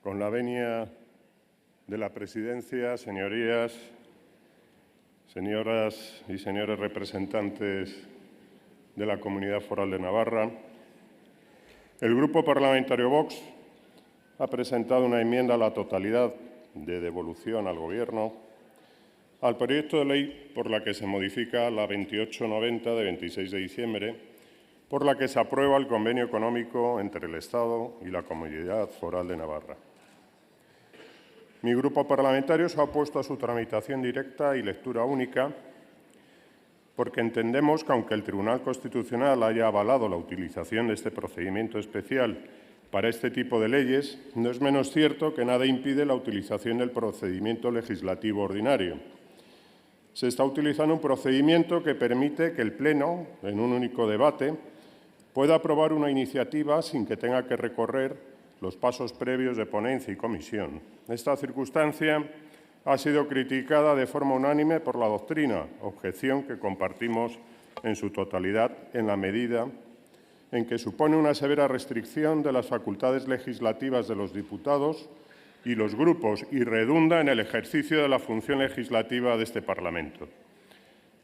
Con la venia de la presidencia, señorías, señoras y señores representantes de la Comunidad Foral de Navarra, el Grupo Parlamentario Vox ha presentado una enmienda a la totalidad de devolución al Gobierno al proyecto de ley por la que se modifica la 2890 de 26 de diciembre, por la que se aprueba el convenio económico entre el Estado y la Comunidad Foral de Navarra. Mi grupo parlamentario se ha opuesto a su tramitación directa y lectura única porque entendemos que, aunque el Tribunal Constitucional haya avalado la utilización de este procedimiento especial para este tipo de leyes, no es menos cierto que nada impide la utilización del procedimiento legislativo ordinario. Se está utilizando un procedimiento que permite que el Pleno, en un único debate, pueda aprobar una iniciativa sin que tenga que recorrer los pasos previos de ponencia y comisión. Esta circunstancia ha sido criticada de forma unánime por la doctrina, objeción que compartimos en su totalidad en la medida en que supone una severa restricción de las facultades legislativas de los diputados y los grupos y redunda en el ejercicio de la función legislativa de este Parlamento.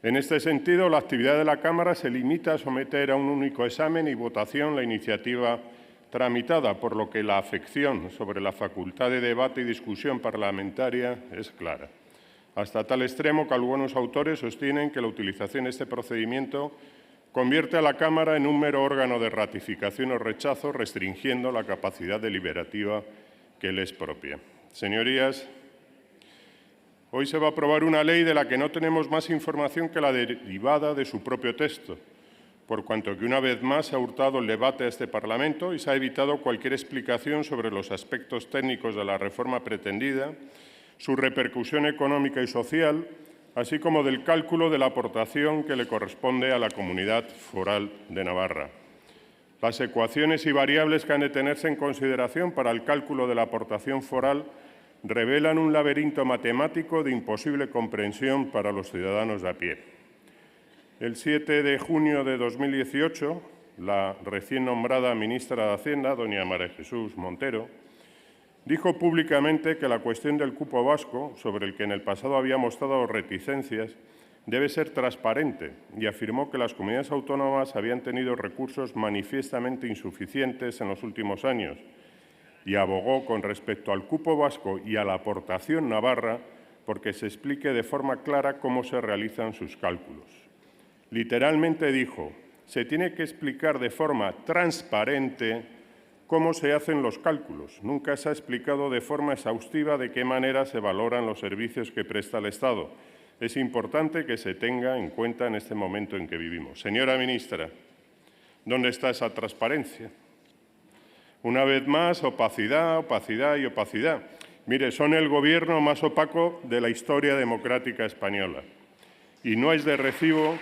En este sentido, la actividad de la Cámara se limita a someter a un único examen y votación la iniciativa tramitada, por lo que la afección sobre la facultad de debate y discusión parlamentaria es clara, hasta tal extremo que algunos autores sostienen que la utilización de este procedimiento convierte a la Cámara en un mero órgano de ratificación o rechazo, restringiendo la capacidad deliberativa que le es propia. Señorías, hoy se va a aprobar una ley de la que no tenemos más información que la derivada de su propio texto, por cuanto que una vez más se ha hurtado el debate a este Parlamento y se ha evitado cualquier explicación sobre los aspectos técnicos de la reforma pretendida, su repercusión económica y social, así como del cálculo de la aportación que le corresponde a la Comunidad Foral de Navarra. Las ecuaciones y variables que han de tenerse en consideración para el cálculo de la aportación foral revelan un laberinto matemático de imposible comprensión para los ciudadanos de a pie. El 7 de junio de 2018, la recién nombrada ministra de Hacienda, doña María Jesús Montero, dijo públicamente que la cuestión del cupo vasco, sobre el que en el pasado había mostrado reticencias, debe ser transparente y afirmó que las comunidades autónomas habían tenido recursos manifiestamente insuficientes en los últimos años y abogó con respecto al cupo vasco y a la aportación navarra porque se explique de forma clara cómo se realizan sus cálculos. Literalmente dijo, se tiene que explicar de forma transparente cómo se hacen los cálculos. Nunca se ha explicado de forma exhaustiva de qué manera se valoran los servicios que presta el Estado. Es importante que se tenga en cuenta en este momento en que vivimos. Señora ministra, ¿dónde está esa transparencia? Una vez más, opacidad, opacidad y opacidad. Mire, son el Gobierno más opaco de la historia democrática española. Y no es de recibo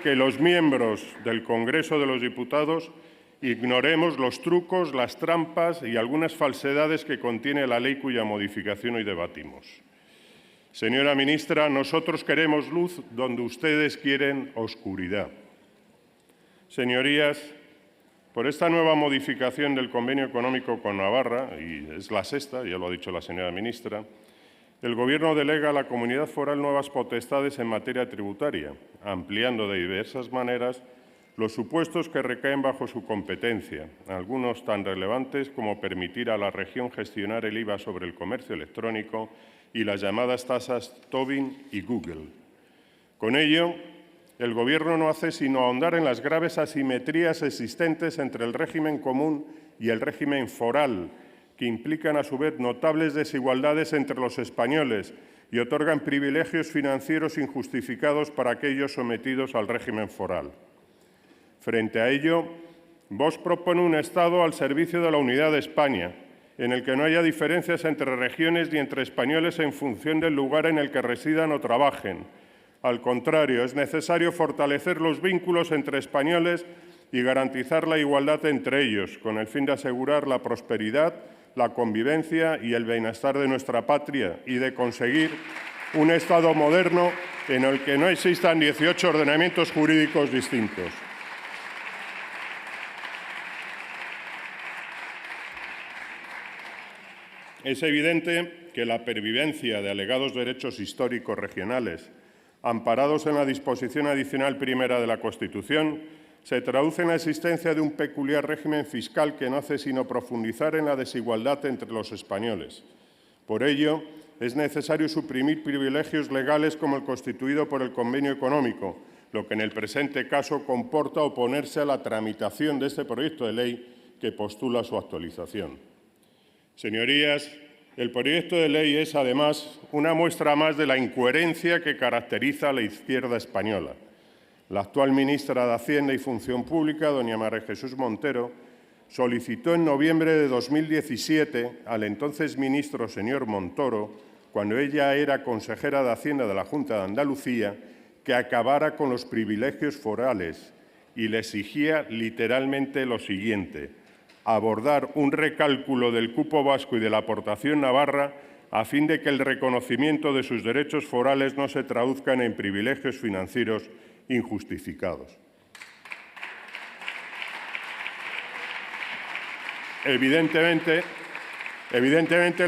que los miembros del Congreso de los Diputados ignoremos los trucos, las trampas y algunas falsedades que contiene la ley cuya modificación hoy debatimos. Señora ministra, nosotros queremos luz donde ustedes quieren oscuridad. Señorías, por esta nueva modificación del convenio económico con Navarra, y es la sexta, ya lo ha dicho la señora ministra, el Gobierno delega a la Comunidad Foral nuevas potestades en materia tributaria, ampliando de diversas maneras los supuestos que recaen bajo su competencia, algunos tan relevantes como permitir a la región gestionar el IVA sobre el comercio electrónico y las llamadas tasas Tobin y Google. Con ello, el Gobierno no hace sino ahondar en las graves asimetrías existentes entre el régimen común y el régimen foral, que implican a su vez notables desigualdades entre los españoles y otorgan privilegios financieros injustificados para aquellos sometidos al régimen foral. Frente a ello, Vox propone un Estado al servicio de la unidad de España, en el que no haya diferencias entre regiones ni entre españoles en función del lugar en el que residan o trabajen. Al contrario, es necesario fortalecer los vínculos entre españoles y garantizar la igualdad entre ellos, con el fin de asegurar la prosperidad, la convivencia y el bienestar de nuestra patria y de conseguir un Estado moderno en el que no existan 18 ordenamientos jurídicos distintos. Es evidente que la pervivencia de alegados derechos históricos regionales, amparados en la disposición adicional primera de la Constitución, se traduce en la existencia de un peculiar régimen fiscal que no hace sino profundizar en la desigualdad entre los españoles. Por ello, es necesario suprimir privilegios legales como el constituido por el convenio económico, lo que en el presente caso comporta oponerse a la tramitación de este proyecto de ley que postula su actualización. Señorías, el proyecto de ley es, además, una muestra más de la incoherencia que caracteriza a la izquierda española. La actual ministra de Hacienda y Función Pública, doña María Jesús Montero, solicitó en noviembre de 2017 al entonces ministro señor Montoro, cuando ella era consejera de Hacienda de la Junta de Andalucía, que acabara con los privilegios forales y le exigía literalmente lo siguiente: abordar un recálculo del cupo vasco y de la aportación navarra a fin de que el reconocimiento de sus derechos forales no se traduzcan en privilegios financieros injustificados. Evidentemente,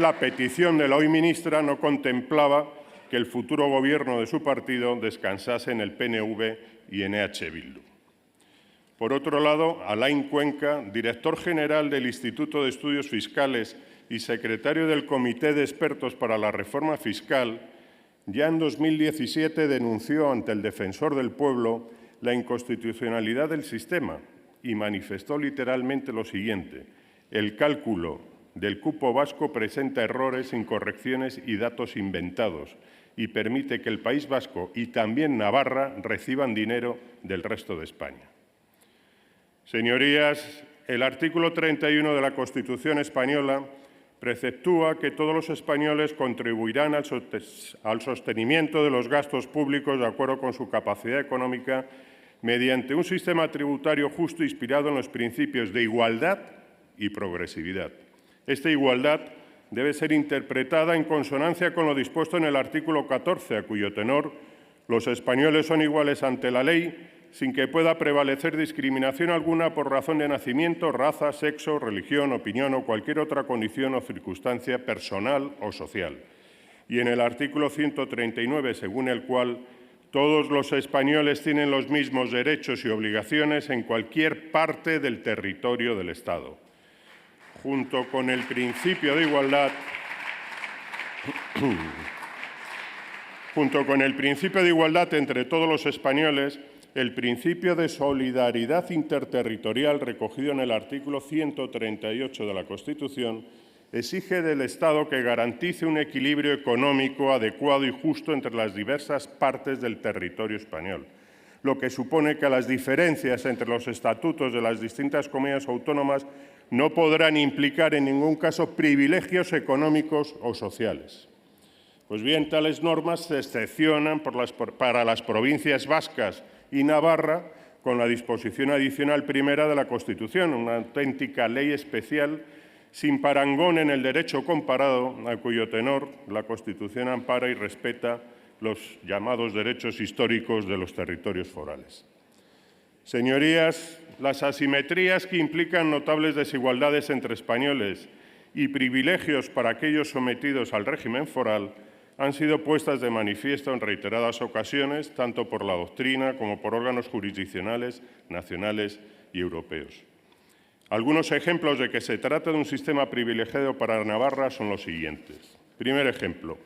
la petición de la hoy ministra no contemplaba que el futuro Gobierno de su partido descansase en el PNV y en EH Bildu. Por otro lado, Alain Cuenca, director general del Instituto de Estudios Fiscales y secretario del Comité de Expertos para la Reforma Fiscal, ya en 2017 denunció ante el Defensor del Pueblo la inconstitucionalidad del sistema y manifestó literalmente lo siguiente: el cálculo del cupo vasco presenta errores, incorrecciones y datos inventados y permite que el País Vasco y también Navarra reciban dinero del resto de España. Señorías, el artículo 31 de la Constitución española preceptúa que todos los españoles contribuirán al sostenimiento de los gastos públicos de acuerdo con su capacidad económica mediante un sistema tributario justo inspirado en los principios de igualdad y progresividad. Esta igualdad debe ser interpretada en consonancia con lo dispuesto en el artículo 14, a cuyo tenor los españoles son iguales ante la ley sin que pueda prevalecer discriminación alguna por razón de nacimiento, raza, sexo, religión, opinión o cualquier otra condición o circunstancia personal o social. Y en el artículo 139, según el cual todos los españoles tienen los mismos derechos y obligaciones en cualquier parte del territorio del Estado. Junto con el principio de igualdad entre todos los españoles, el principio de solidaridad interterritorial recogido en el artículo 138 de la Constitución exige del Estado que garantice un equilibrio económico adecuado y justo entre las diversas partes del territorio español, lo que supone que las diferencias entre los estatutos de las distintas comunidades autónomas no podrán implicar en ningún caso privilegios económicos o sociales. Pues bien, tales normas se excepcionan para las provincias vascas y Navarra con la disposición adicional primera de la Constitución, una auténtica ley especial sin parangón en el derecho comparado, a cuyo tenor la Constitución ampara y respeta los llamados derechos históricos de los territorios forales. Señorías, las asimetrías que implican notables desigualdades entre españoles y privilegios para aquellos sometidos al régimen foral han sido puestas de manifiesto en reiteradas ocasiones, tanto por la doctrina como por órganos jurisdiccionales, nacionales y europeos. Algunos ejemplos de que se trata de un sistema privilegiado para Navarra son los siguientes. Primer ejemplo: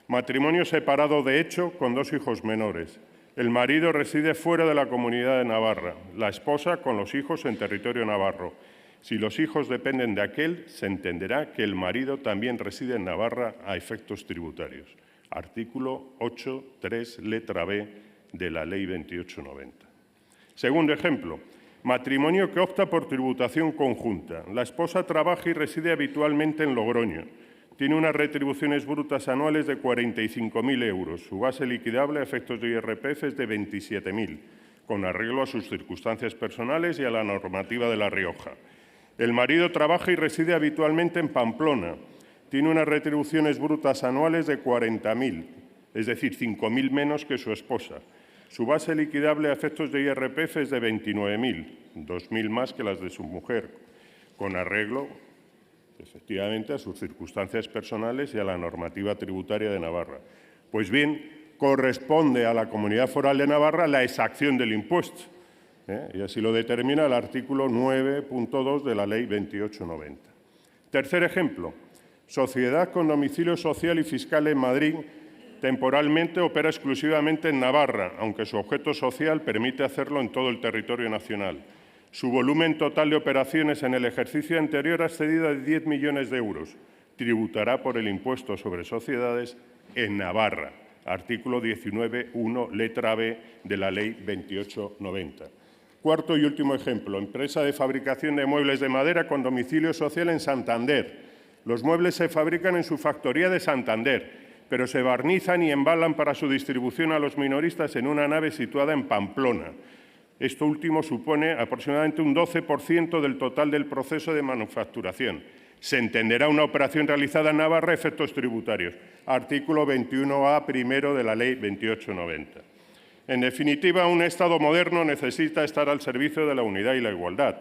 matrimonio separado de hecho con 2 hijos menores. El marido reside fuera de la Comunidad de Navarra, la esposa con los hijos en territorio navarro. Si los hijos dependen de aquel, se entenderá que el marido también reside en Navarra a efectos tributarios. Artículo 8.3, letra B de la Ley 2890. Segundo ejemplo: matrimonio que opta por tributación conjunta. La esposa trabaja y reside habitualmente en Logroño. Tiene unas retribuciones brutas anuales de 45.000 euros. Su base liquidable a efectos de IRPF es de 27.000, con arreglo a sus circunstancias personales y a la normativa de La Rioja. El marido trabaja y reside habitualmente en Pamplona. Tiene unas retribuciones brutas anuales de 40.000, es decir, 5.000 menos que su esposa. Su base liquidable a efectos de IRPF es de 29.000, 2.000 más que las de su mujer, con arreglo efectivamente, a sus circunstancias personales y a la normativa tributaria de Navarra. Pues bien, corresponde a la Comunidad Foral de Navarra la exacción del impuesto, y así lo determina el artículo 9.2 de la Ley 2890. Tercer ejemplo, sociedad con domicilio social y fiscal en Madrid, temporalmente opera exclusivamente en Navarra, aunque su objeto social permite hacerlo en todo el territorio nacional. Su volumen total de operaciones en el ejercicio anterior ha excedido de 10 millones de euros. Tributará por el impuesto sobre sociedades en Navarra. Artículo 19.1, letra B de la Ley 2890. Cuarto y último ejemplo, empresa de fabricación de muebles de madera con domicilio social en Santander. Los muebles se fabrican en su factoría de Santander, pero se barnizan y embalan para su distribución a los minoristas en una nave situada en Pamplona. Esto último supone aproximadamente un 12% del total del proceso de manufacturación. Se entenderá una operación realizada en Navarra a efectos tributarios. Artículo 21A primero de la Ley 2890. En definitiva, un Estado moderno necesita estar al servicio de la unidad y la igualdad.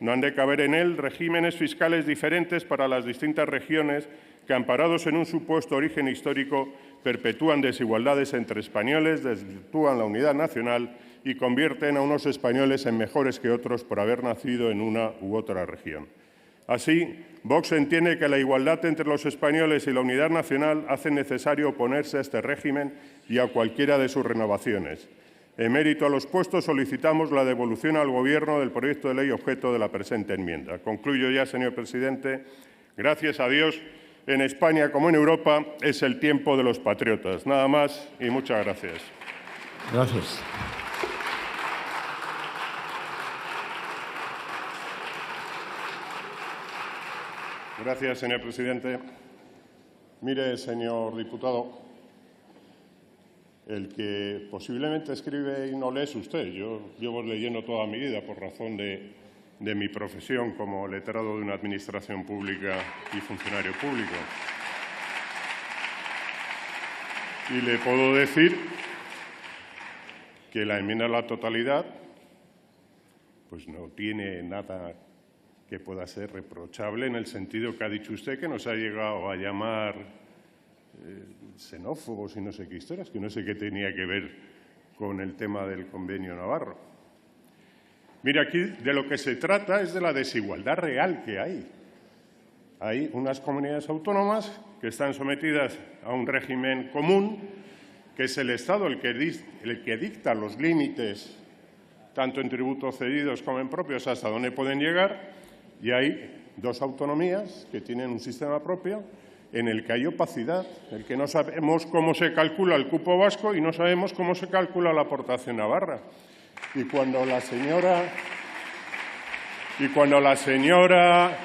No han de caber en él regímenes fiscales diferentes para las distintas regiones que, amparados en un supuesto origen histórico, perpetúan desigualdades entre españoles, desvirtúan la unidad nacional y convierten a unos españoles en mejores que otros por haber nacido en una u otra región. Así, Vox entiende que la igualdad entre los españoles y la unidad nacional hace necesario oponerse a este régimen y a cualquiera de sus renovaciones. En mérito a los puestos, solicitamos la devolución al Gobierno del proyecto de ley objeto de la presente enmienda. Concluyo ya, señor presidente. Gracias a Dios, en España como en Europa es el tiempo de los patriotas. Nada más y muchas gracias. Gracias. Gracias, señor presidente. Mire, señor diputado, el que posiblemente escribe y no lee es usted. Yo llevo leyendo toda mi vida por razón de mi profesión como letrado de una administración pública y funcionario público. Y le puedo decir que la enmienda a la totalidad pues no tiene nada que pueda ser reprochable en el sentido que ha dicho usted, que nos ha llegado a llamar xenófobos y no sé qué historias, que no sé qué tenía que ver con el tema del convenio navarro. Mire, aquí de lo que se trata es de la desigualdad real que hay. Hay unas comunidades autónomas que están sometidas a un régimen común, que es el Estado el que dicta los límites, tanto en tributos cedidos como en propios, hasta dónde pueden llegar, y hay dos autonomías que tienen un sistema propio en el que hay opacidad, en el que no sabemos cómo se calcula el cupo vasco y no sabemos cómo se calcula la aportación navarra. Y cuando la señora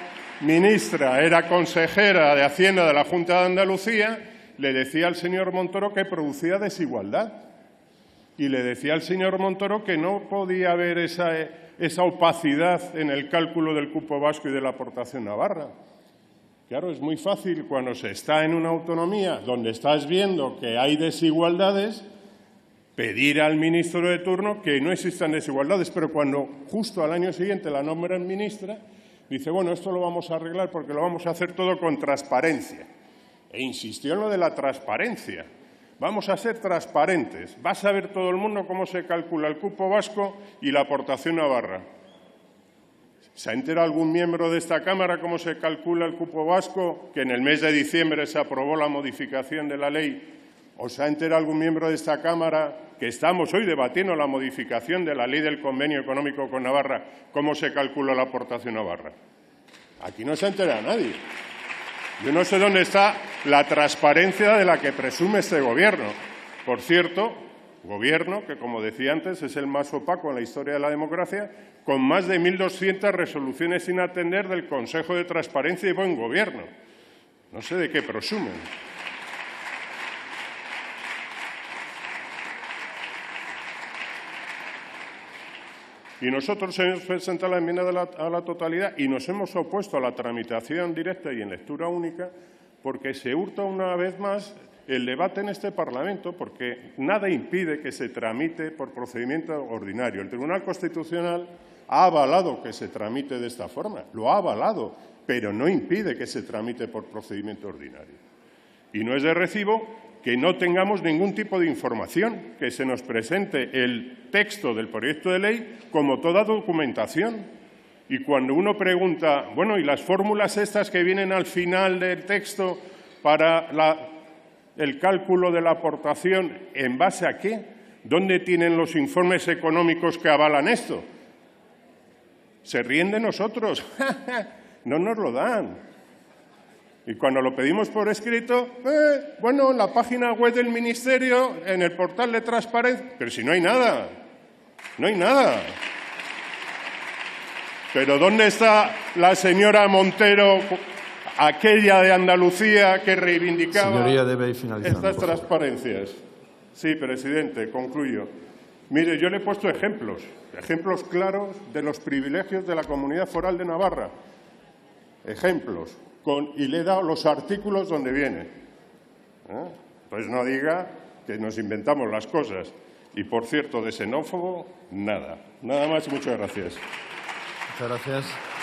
ministra era consejera de Hacienda de la Junta de Andalucía, le decía al señor Montoro que producía desigualdad. Y le decía al señor Montoro que no podía haber esa opacidad en el cálculo del cupo vasco y de la aportación navarra. Claro, es muy fácil cuando se está en una autonomía donde estás viendo que hay desigualdades, pedir al ministro de turno que no existan desigualdades, pero cuando justo al año siguiente la nombran ministra, dice, bueno, esto lo vamos a arreglar porque lo vamos a hacer todo con transparencia. E insistió en lo de la transparencia. Vamos a ser transparentes. Va a saber todo el mundo cómo se calcula el cupo vasco y la aportación navarra. ¿Se ha enterado algún miembro de esta Cámara cómo se calcula el cupo vasco, que en el mes de diciembre se aprobó la modificación de la ley? ¿O se ha enterado algún miembro de esta Cámara que estamos hoy debatiendo la modificación de la ley del convenio económico con Navarra, cómo se calcula la aportación navarra? Aquí no se ha enterado nadie. Yo no sé dónde está la transparencia de la que presume este Gobierno. Por cierto, Gobierno que, como decía antes, es el más opaco en la historia de la democracia, con más de 1.200 resoluciones sin atender del Consejo de Transparencia y Buen Gobierno. No sé de qué presumen. Y nosotros hemos presentado la enmienda a la totalidad y nos hemos opuesto a la tramitación directa y en lectura única porque se hurta una vez más el debate en este Parlamento, porque nada impide que se tramite por procedimiento ordinario. El Tribunal Constitucional ha avalado que se tramite de esta forma, lo ha avalado. pero no impide que se tramite por procedimiento ordinario. Y no es de recibo que no tengamos ningún tipo de información, que se nos presente el texto del proyecto de ley como toda documentación. Y cuando uno pregunta, bueno, ¿y las fórmulas estas que vienen al final del texto para el cálculo de la aportación, ¿en base a qué? ¿Dónde tienen los informes económicos que avalan esto? Se ríen de nosotros. No nos lo dan. Y cuando lo pedimos por escrito, bueno, en la página web del Ministerio, en el portal de transparencia, pero si no hay nada, no hay nada. Pero ¿dónde está la señora Montero, aquella de Andalucía que reivindicaba Señoría, debe ir finalizando, estas transparencias? Sí, presidente, concluyo. Mire, yo le he puesto ejemplos claros de los privilegios de la Comunidad Foral de Navarra. Ejemplos. Y le he dado los artículos donde viene. Pues no diga que nos inventamos las cosas. Y, por cierto, de xenófobo, nada. Nada más y muchas gracias. Muchas gracias.